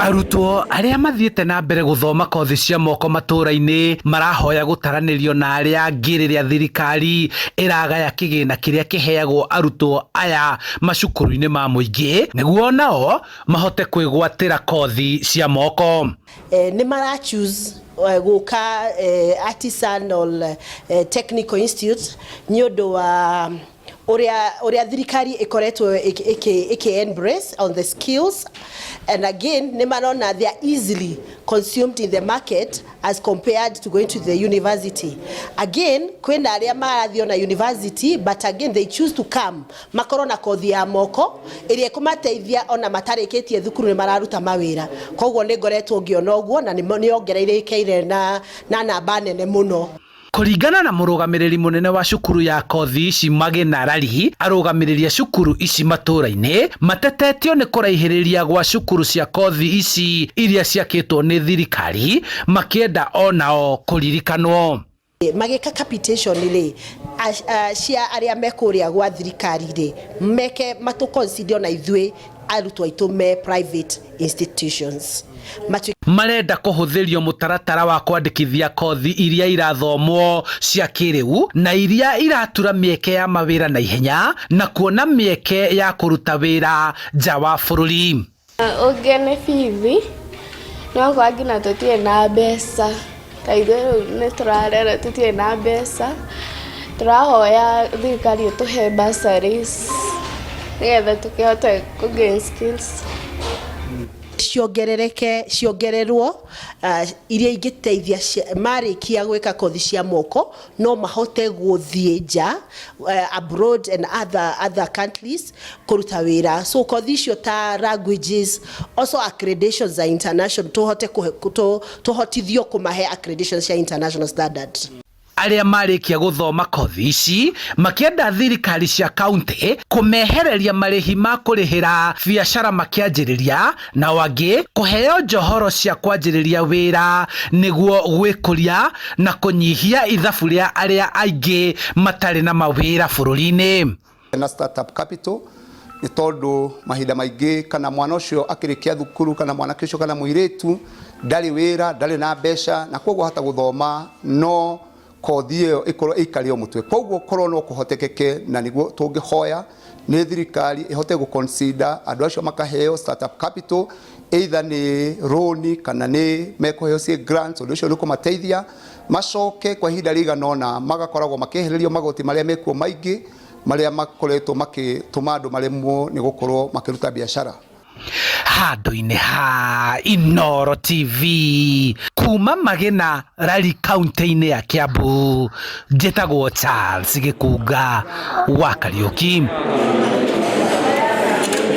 Arutwo aria mathiete na mbere guthoma kothi cia moko matura-ini marahoya gutaranĩrio na aria angĩ rĩrĩa thirikari ĩragaya kĩgĩna kĩrĩa kĩheagwo arutwo aya macukuru-inĩ ma mũingĩ nĩguo nao mahote kwĩgwatĩra kothi cia moko. Nĩ mara choose gũka artisanal technical institute nĩ ũndũ wa uria thirikari ikoretwo embrace on the skills, and again nĩ marona they are easily consumed in the market as compared to going to the university. Again kwĩna aria marathio na university but again they choose to come makorwo na kothi ya moko iria ĩkũmateithia ona matarĩkĩtie thukuru nĩ mararuta mawĩra. Koguo nĩ ngoretwo ngĩona ũguo na nĩ ongererekeire na namba nene mũno. Kũringana na mũrũgamĩrĩri mũnene wa cukuru ya kothi ici Magina Rari, arũgamĩrĩria cukuru ici matura-inĩ matetetio nĩ kũraihĩrĩria gwa cukuru cia kothi ici iria ciakĩtwo nĩ thirikari makĩenda onao kũririkanwo. Magĩka capitation rĩ cia aria mekũrĩa gwa thirikari rĩ meke matũconsider na ithuĩ arutwo aitũ me private institutions. Marenda kũhũthĩrio mũtaratara wa kwandĩkithia kothi iria irathomwo cia kĩrĩu na iria iratura mĩeke ya mawĩra na ihenya na kuona mĩeke ya kũruta wĩra nja wa bũrũri. Ũngene bithi no kwa ngina tũtirĩ na mbeca, ta ithuĩ nĩ tũrarera tũtirĩ na mbeca, tũrahoya thirikari ĩtũhe bursaries nĩgetha tũkĩhote kũgain skills. Ciongererwo iria ingĩteithia marĩkia gwĩka kothi cia moko no mahote gũthiĩ nja abroad and other countries kũruta wĩra. So kothi icio ta languages, also accreditations za international tuhotithio kũmahe accreditations cia international standards. Aria marĩkia gũthoma kothi ici makĩenda thirikari cia kaunti kũmehereria marĩhi ma kũrĩhĩra biacara makĩanjĩrĩria na wangĩ kũheo njohoro cia kwanjĩrĩria wĩra nĩguo gwĩkũria na kũnyihia ithabu rĩa aria aingĩ matarĩ na mawĩra bũrũri-inĩ. Na startup capital nĩ tondũ mahinda maingĩ kana mwana ũcio akĩrĩkia thukuru kana mwanake ũcio kana mũirĩtu ndarĩ wĩra ndarĩ na mbeca na koguo hata gũthoma no kothi ĩyo ĩkorwo ĩikarĩo mũtwe. Koguo korwo no kũhotekeke na nĩguo tũngĩhoya nĩ thirikari ĩhote gũconsider andũ acio makaheo startup capital either nĩ loan kana nĩ mekũheo cie grants ũndũ ũcio nĩ kũmateithia macoke kwa ihinda rĩigana ũna magakoragwo makĩehererio magoti marĩa mekuo maingĩ marĩa makoretwo makĩtũma andũ maremwo nĩ gũkorwo makĩruta biacara. Handũ-inĩ ha Inooro TV kuma Magina Rari kaunti-inĩ ya Kiambu, njĩtagwo Charles Gĩkunga wa Kariũki.